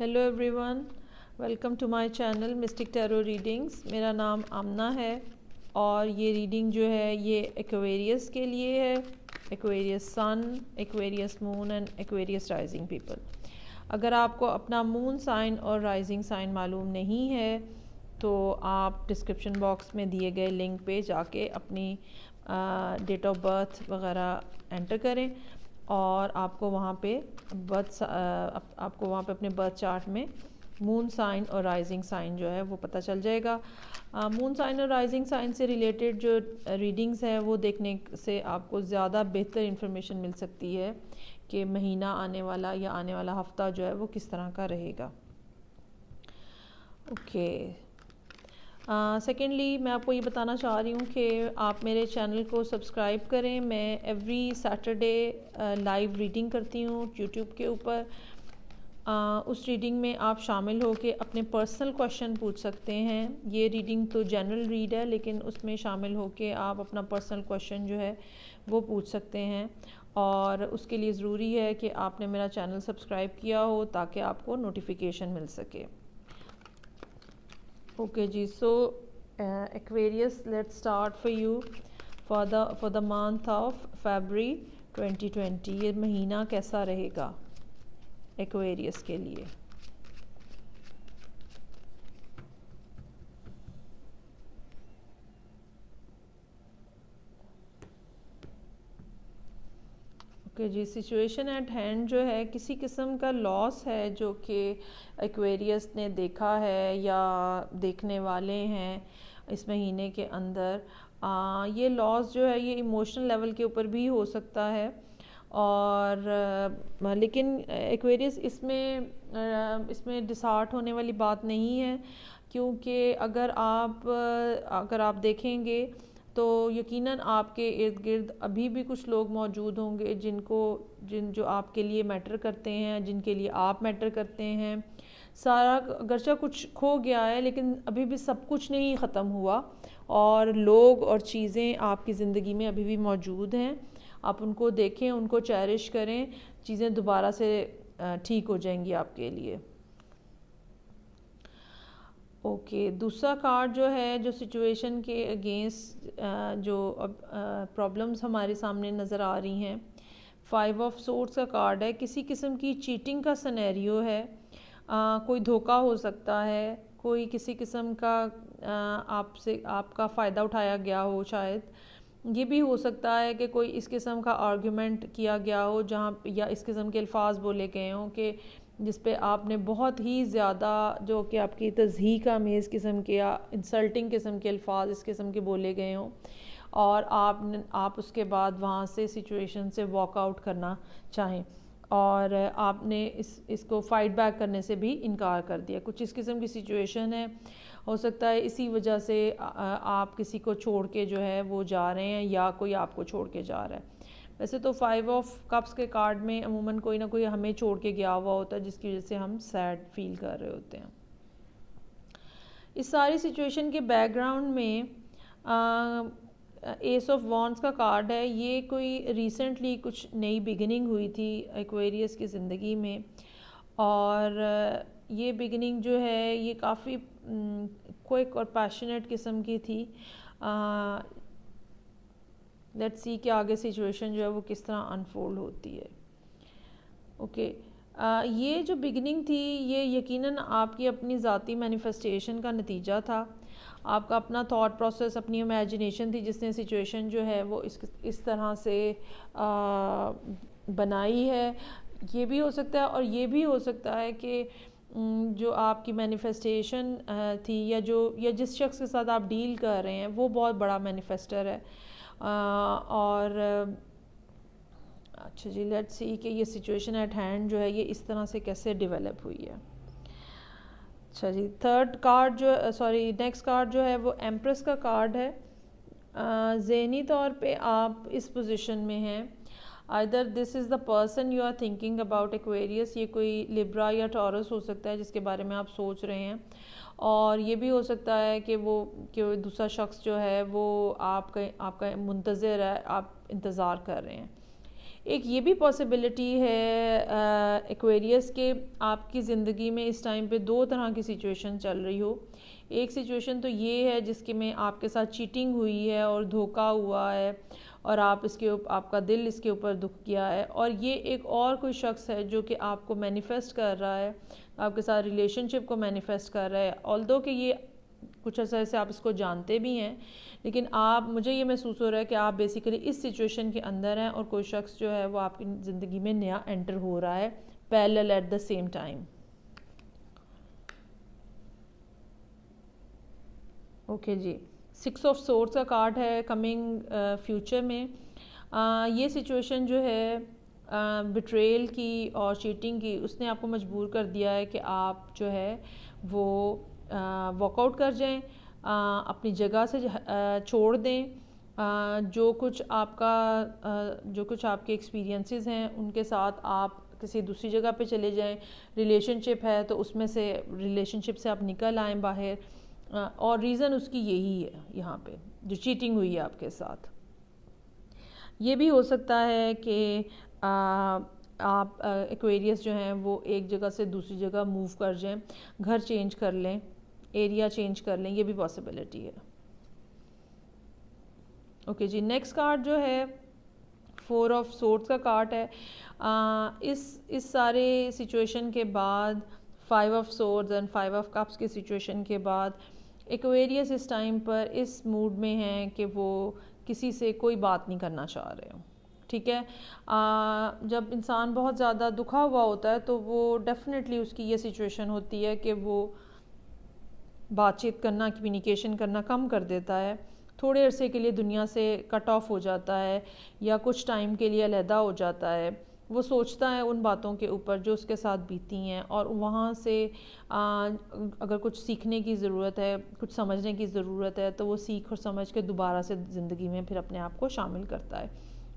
Hello everyone, welcome to my channel mystic tarot readings. میرا نام آمنہ ہے اور یہ ریڈنگ جو ہے یہ ایکویریس کے لیے ہے، Aquarius sun, Aquarius moon and Aquarius rising people. اگر آپ کو اپنا مون سائن اور رائزنگ سائن معلوم نہیں ہے تو آپ ڈسکرپشن باکس میں دیے گئے لنک پہ جا کے اپنی ڈیٹ آف برتھ وغیرہ انٹر کریں اور آپ کو وہاں پہ اپنے برتھ چارٹ میں مون سائن اور رائزنگ سائن جو ہے وہ پتہ چل جائے گا۔ مون سائن اور رائزنگ سائن سے ریلیٹڈ جو ریڈنگز ہیں وہ دیکھنے سے آپ کو زیادہ بہتر انفارمیشن مل سکتی ہے کہ مہینہ آنے والا یا آنے والا ہفتہ جو ہے وہ کس طرح کا رہے گا۔ اوکے، سیکنڈلی میں آپ کو یہ بتانا چاہ رہی ہوں کہ آپ میرے چینل کو سبسکرائب کریں۔ میں ایوری سیٹرڈے لائیو ریڈنگ کرتی ہوں یوٹیوب کے اوپر۔ اس ریڈنگ میں آپ شامل ہو کے اپنے پرسنل کویشچن پوچھ سکتے ہیں۔ یہ ریڈنگ تو جنرل ریڈ ہے لیکن اس میں شامل ہو کے آپ اپنا پرسنل کویشچن جو ہے وہ پوچھ سکتے ہیں، اور اس کے لیے ضروری ہے کہ آپ نے میرا چینل سبسکرائب کیا ہو تاکہ آپ کو نوٹیفیکیشن مل سکے۔ اوکے جی، so Aquarius let start for you for the month of February 2020۔ یہ مہینہ کیسا رہے گا ایکویریس کے لیے؟ اوکے جی، سچویشن ایٹ ہینڈ جو ہے کسی قسم کا لاس ہے جو کہ ایکویریس نے دیکھا ہے یا دیکھنے والے ہیں اس مہینے کے اندر۔ یہ لاس جو ہے یہ ایموشنل لیول کے اوپر بھی ہو سکتا ہے، اور لیکن ایکویریس اس میں ڈسہارٹ ہونے والی بات نہیں ہے، کیونکہ اگر آپ دیکھیں گے تو یقیناً آپ کے ارد گرد ابھی بھی کچھ لوگ موجود ہوں گے جو آپ کے لیے میٹر کرتے ہیں، جن کے لیے آپ میٹر کرتے ہیں۔ سارا اگرچہ کچھ کھو گیا ہے لیکن ابھی بھی سب کچھ نہیں ختم ہوا، اور لوگ اور چیزیں آپ کی زندگی میں ابھی بھی موجود ہیں۔ آپ ان کو دیکھیں، ان کو چیریش کریں، چیزیں دوبارہ سے ٹھیک ہو جائیں گی آپ کے لیے۔ اوکے، دوسرا کارڈ جو ہے جو سچویشن کے اگینسٹ جو پرابلمز ہمارے سامنے نظر آ رہی ہیں، 5 آف سورڈز کا کارڈ ہے۔ کسی قسم کی چیٹنگ کا سینیریو ہے، کوئی دھوکہ ہو سکتا ہے، کوئی کسی قسم کا آپ کا فائدہ اٹھایا گیا ہو، شاید یہ بھی ہو سکتا ہے کہ کوئی اس قسم کا آرگیومنٹ کیا گیا ہو یا اس قسم کے الفاظ بولے گئے ہوں کہ جس پہ آپ نے بہت ہی زیادہ جو کہ آپ کی تضحیک آمیز قسم کے یا انسلٹنگ قسم کے الفاظ اس قسم کے بولے گئے ہوں، اور آپ اس کے بعد وہاں سے سچویشن سے واک آؤٹ کرنا چاہیں، اور آپ نے اس کو فائٹ بیک کرنے سے بھی انکار کر دیا۔ کچھ اس قسم کی سچویشن ہے، ہو سکتا ہے اسی وجہ سے آپ کسی کو چھوڑ کے جو ہے وہ جا رہے ہیں یا کوئی آپ کو چھوڑ کے جا رہا ہے۔ ویسے تو 5 آف کپس کے کارڈ میں عموماً کوئی نہ کوئی ہمیں چھوڑ کے گیا ہوا ہوتا ہے جس کی وجہ سے ہم سیڈ فیل کر رہے ہوتے ہیں۔ اس ساری سچویشن کے بیک گراؤنڈ میں ایس آف وانڈز کا کارڈ ہے۔ یہ کوئی ریسنٹلی کچھ نئی بگننگ ہوئی تھی ایکویریس کی زندگی میں، اور یہ بگننگ جو ہے یہ کافی کوئک اور پیشنیٹ قسم کی تھی۔ لیٹس سی کہ آگے سچویشن جو ہے وہ کس طرح انفولڈ ہوتی ہے۔ اوکے، یہ جو بگننگ تھی یہ یقیناً آپ کی اپنی ذاتی مینیفیسٹیشن کا نتیجہ تھا، آپ کا اپنا تھاٹ پروسیس، اپنی امیجنیشن تھی جس نے سچویشن جو ہے وہ اس طرح سے بنائی ہے۔ یہ بھی ہو سکتا ہے اور یہ بھی ہو سکتا ہے کہ جو آپ کی مینیفیسٹیشن تھی یا جس شخص کے ساتھ آپ ڈیل کر رہے ہیں وہ بہت بڑا مینیفیسٹر ہے، اور اچھا جی، لیٹس سی کہ یہ سچویشن ایٹ ہینڈ جو ہے یہ اس طرح سے کیسے ڈیولپ ہوئی ہے۔ اچھا جی، نیکسٹ کارڈ جو ہے وہ ایمپریس کا کارڈ ہے۔ ذہنی طور پہ آپ اس پوزیشن میں ہیں، either this is the person you are thinking about Aquarius، یہ کوئی لبرا یا ٹورس ہو سکتا ہے جس کے بارے میں آپ سوچ رہے ہیں، اور یہ بھی ہو سکتا ہے کہ دوسرا شخص جو ہے وہ آپ کا منتظر ہے، آپ انتظار کر رہے ہیں۔ ایک یہ بھی پاسبلٹی ہے ایکویریس کے آپ کی زندگی میں اس ٹائم پہ دو طرح کی سچویشن چل رہی ہو. ایک سچویشن تو یہ ہے جس کے میں آپ کے ساتھ چیٹنگ ہوئی ہے اور دھوکہ ہوا ہے اور آپ کا دل اس کے اوپر دکھ گیا ہے, اور یہ ایک اور کوئی شخص ہے جو کہ آپ کو مینیفیسٹ کر رہا ہے, آپ کے ساتھ ریلیشن شپ کو مینیفیسٹ کر رہا ہے, آلدو کہ یہ کچھ عرصے سے آپ اس کو جانتے بھی ہیں, لیکن مجھے یہ محسوس ہو رہا ہے کہ آپ بیسیکلی اس سچویشن کے اندر ہیں اور کوئی شخص جو ہے وہ آپ کی زندگی میں نیا انٹر ہو رہا ہے parallel at the same time. Okay جی, 6 آف سورڈز کا کارڈ ہے کمنگ فیوچر میں. یہ سچویشن جو ہے بٹریل کی اور چیٹنگ کی, اس نے آپ کو مجبور کر دیا ہے کہ آپ جو ہے وہ واک آؤٹ کر جائیں, اپنی جگہ سے چھوڑ دیں. جو کچھ آپ کے ایکسپیرینسز ہیں ان کے ساتھ آپ کسی دوسری جگہ پہ چلے جائیں. ریلیشن شپ ہے تو اس میں سے ریلیشن شپ سے آپ نکل آئیں باہر, اور ریزن اس کی یہی ہے یہاں پہ جو چیٹنگ ہوئی ہے آپ کے ساتھ. یہ بھی ہو سکتا ہے کہ آپ ایکویریس جو ہیں وہ ایک جگہ سے دوسری جگہ موو کر جائیں, گھر چینج کر لیں, ایریا چینج کر لیں, یہ بھی پاسبلٹی ہے. اوکے جی, نیکسٹ کارڈ جو ہے 4 آف سورڈز کا کارڈ ہے. اس سارے سچویشن کے بعد 5 آف سورڈز اینڈ 5 آف کپس کی سچویشن کے بعد ایکویریس اس ٹائم پر اس موڈ میں ہیں کہ وہ کسی سے کوئی بات نہیں کرنا چاہ رہے ہوں. ٹھیک ہے, جب انسان بہت زیادہ دکھا ہوا ہوتا ہے تو وہ ڈیفینیٹلی اس کی یہ سچویشن ہوتی ہے کہ وہ بات چیت کرنا, کمیونیکیشن کرنا کم کر دیتا ہے, تھوڑے عرصے کے لیے دنیا سے کٹ آف ہو جاتا ہے یا کچھ ٹائم کے لیے علیحدہ ہو جاتا ہے. وہ سوچتا ہے ان باتوں کے اوپر جو اس کے ساتھ بیتی ہیں, اور وہاں سے اگر کچھ سیکھنے کی ضرورت ہے, کچھ سمجھنے کی ضرورت ہے, تو وہ سیکھ اور سمجھ کے دوبارہ سے زندگی میں پھر اپنے آپ کو شامل کرتا ہے.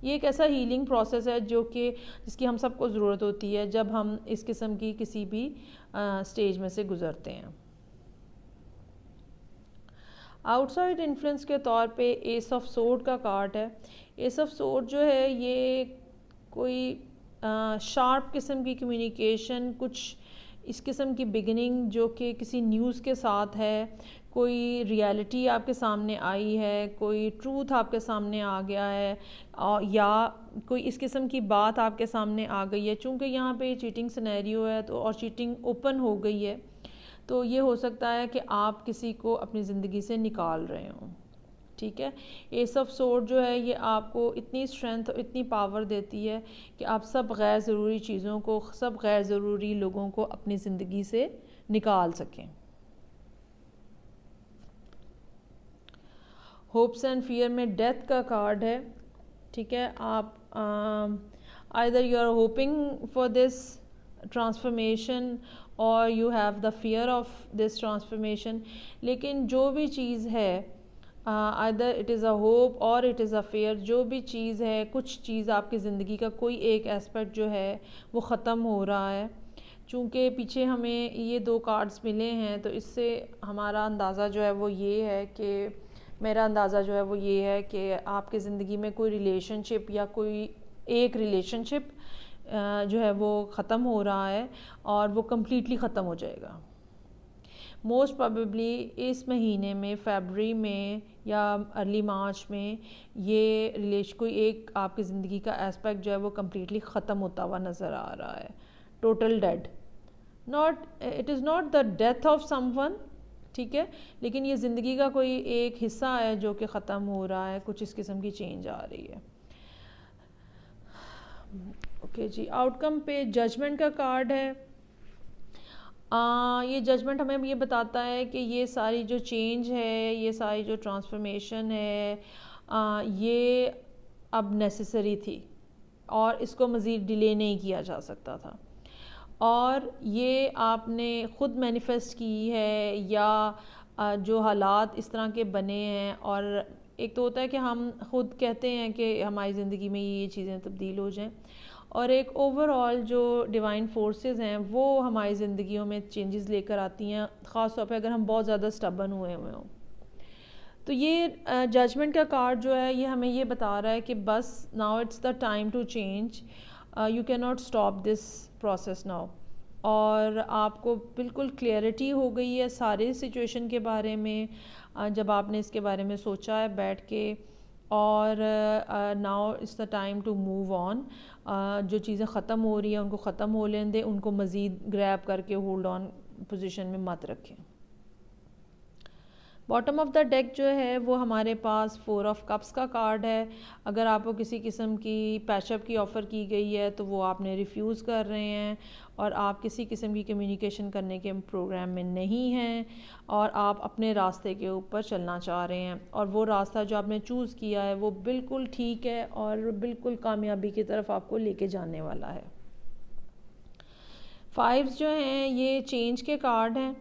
یہ ایک ایسا ہیلنگ پروسیس ہے جس کی ہم سب کو ضرورت ہوتی ہے جب ہم اس قسم کی کسی بھی سٹیج میں سے گزرتے ہیں. آؤٹ سائڈ انفلوئنس کے طور پہ ایس آف سورڈ کا کارڈ ہے. ایس آف سورڈ جو ہے یہ کوئی شارپ قسم کی کمیونیکیشن, کچھ اس قسم کی بگننگ جو کہ کسی نیوز کے ساتھ ہے, کوئی ریالٹی آپ کے سامنے آئی ہے, کوئی ٹروتھ آپ کے سامنے آ گیا ہے, یا کوئی اس قسم کی بات آپ کے سامنے آ گئی ہے. چونکہ یہاں پہ چیٹنگ سینیریو ہے تو اور چیٹنگ اوپن ہو گئی ہے, تو یہ ہو سکتا ہے کہ آپ کسی کو اپنی زندگی سے نکال رہے ہوں. ٹھیک ہے, ایس آف سورڈ جو ہے یہ آپ کو اتنی اسٹرینتھ اور اتنی پاور دیتی ہے کہ آپ سب غیر ضروری چیزوں کو, سب غیر ضروری لوگوں کو اپنی زندگی سے نکال سکیں. ہوپس اینڈ فیئر میں ڈیتھ کا کارڈ ہے. ٹھیک ہے, آپ either you are hoping for this transformation or you have the fear of this transformation, لیکن جو بھی چیز ہے either it is a hope or it is a fear, جو بھی چیز ہے, کچھ چیز آپ کی زندگی کا کوئی ایک اسپیکٹ جو ہے وہ ختم ہو رہا ہے. چونکہ پیچھے ہمیں یہ 2 کارڈز ملے ہیں تو اس سے ہمارا اندازہ جو ہے وہ یہ ہے کہ میرا اندازہ جو ہے وہ یہ ہے کہ آپ کی زندگی میں کوئی ریلیشن شپ یا کوئی ایک ریلیشن شپ جو ہے وہ ختم ہو رہا ہے اور وہ کمپلیٹلی ختم ہو جائے گا. موسٹ پروبیبلی اس مہینے میں فیبرری میں یا ارلی مارچ میں یہ کوئی ایک آپ کی زندگی کا اسپیکٹ جو ہے وہ کمپلیٹلی ختم ہوتا ہوا نظر آ رہا ہے. Total dead, it is not the death of someone, ٹھیک ہے, لیکن یہ زندگی کا کوئی ایک حصہ ہے جو کہ ختم ہو رہا ہے, کچھ اس قسم کی چینج آ رہی ہے. اوکے جی, آؤٹ کم پہ ججمنٹ کا کارڈ ہے. یہ ججمنٹ ہمیں یہ بتاتا ہے کہ یہ ساری جو چینج ہے, یہ ساری جو ٹرانسفارمیشن ہے, یہ اب نیسیسری تھی اور اس کو مزید ڈیلے نہیں کیا جا سکتا تھا, اور یہ آپ نے خود مینیفیسٹ کی ہے یا جو حالات اس طرح کے بنے ہیں. اور ایک تو ہوتا ہے کہ ہم خود کہتے ہیں کہ ہماری زندگی میں یہ چیزیں تبدیل ہو جائیں, اور ایک اوور آل جو ڈیوائن فورسز ہیں وہ ہماری زندگیوں میں چینجز لے کر آتی ہیں, خاص طور پہ اگر ہم بہت زیادہ سٹبن ہوئے ہوں. تو یہ ججمنٹ کا کارڈ جو ہے یہ ہمیں یہ بتا رہا ہے کہ بس now it's the time to change, you can not stop this process now. اور آپ کو بالکل کلیئرٹی ہو گئی ہے سارے سچویشن کے بارے میں جب آپ نے اس کے بارے میں سوچا ہے بیٹھ کے. اور now it's the time to move on. جو چیزیں ختم ہو رہی ہیں ان کو ختم ہو لیں دیں، ان کو مزید گریب کر کے ہولڈ آن پوزیشن میں مت رکھیں. باٹم آف دا ڈیک جو ہے وہ ہمارے پاس 4 آف کپس کا کارڈ ہے. اگر آپ کو کسی قسم کی پیچ اپ کی آفر کی گئی ہے تو وہ آپ نے ریفیوز کر رہے ہیں، اور آپ کسی قسم کی کمیونیکیشن کرنے کے پروگرام میں نہیں ہیں، اور آپ اپنے راستے کے اوپر چلنا چاہ رہے ہیں، اور وہ راستہ جو آپ نے چوز کیا ہے وہ بالکل ٹھیک ہے اور بالکل کامیابی کی طرف آپ کو لے کے جانے والا ہے. 5 جو ہیں یہ چینج کے کارڈ ہیں،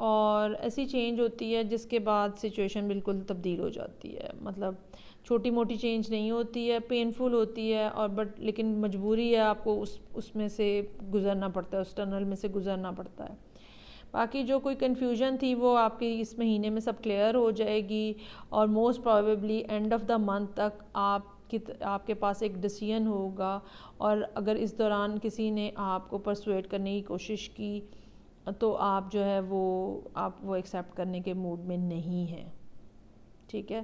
اور ایسی چینج ہوتی ہے جس کے بعد سچویشن بالکل تبدیل ہو جاتی ہے. مطلب چھوٹی موٹی چینج نہیں ہوتی ہے، پینفل ہوتی ہے، اور لیکن مجبوری ہے، آپ کو اس میں سے گزرنا پڑتا ہے، اس ٹنل میں سے گزرنا پڑتا ہے. باقی جو کوئی کنفیوژن تھی وہ آپ کی اس مہینے میں سب کلیئر ہو جائے گی، اور most probably and of the month تک آپ کے پاس ایک ڈیسیژن ہوگا. اور اگر اس دوران کسی نے آپ کو پرسویٹ کرنے کی کوشش کی تو آپ جو ہے وہ ایکسیپٹ کرنے کے موڈ میں نہیں ہیں. ٹھیک ہے،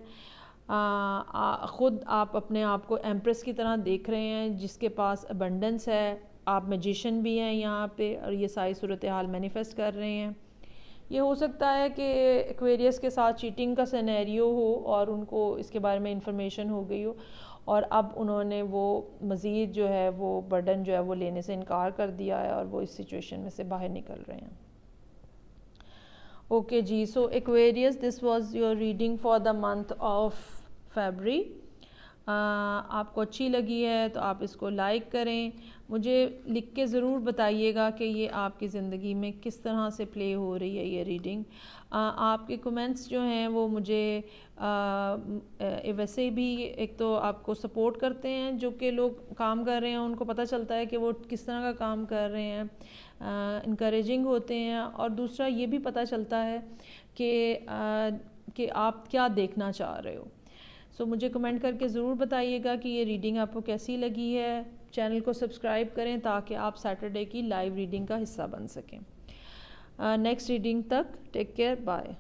خود آپ اپنے آپ کو ایمپریس کی طرح دیکھ رہے ہیں جس کے پاس ابنڈنس ہے. آپ میجیشین بھی ہیں یہاں پہ، اور یہ ساری صورتحال مینیفیسٹ کر رہے ہیں. یہ ہو سکتا ہے کہ ایکویریس کے ساتھ چیٹنگ کا سینیریو ہو اور ان کو اس کے بارے میں انفارمیشن ہو گئی ہو، اور اب انہوں نے وہ مزید جو ہے وہ برڈن جو ہے وہ لینے سے انکار کر دیا ہے، اور وہ اس سچویشن میں سے باہر نکل رہے ہیں. اوکے جی، so Aquarius this was your reading for the month of February. آپ کو اچھی لگی ہے تو آپ اس کو لائک کریں. مجھے لکھ کے ضرور بتائیے گا کہ یہ آپ کی زندگی میں کس طرح سے پلے ہو رہی ہے یہ ریڈنگ. آپ کے کمنٹس جو ہیں وہ مجھے ویسے بھی ایک تو آپ کو سپورٹ کرتے ہیں، جو کہ لوگ کام کر رہے ہیں ان کو پتہ چلتا ہے کہ وہ کس طرح کا کام کر رہے ہیں، انکریجنگ ہوتے ہیں. اور دوسرا یہ بھی پتہ چلتا ہے کہ آپ کیا دیکھنا چاہ رہے ہو. سو مجھے کمنٹ کر کے ضرور بتائیے گا کہ یہ ریڈنگ آپ کو کیسی لگی ہے. چینل کو سبسکرائب کریں تاکہ آپ سیٹرڈے کی لائیو ریڈنگ کا حصہ بن سکیں. نیکسٹ ریڈنگ تک ٹیک کیئر، بائے.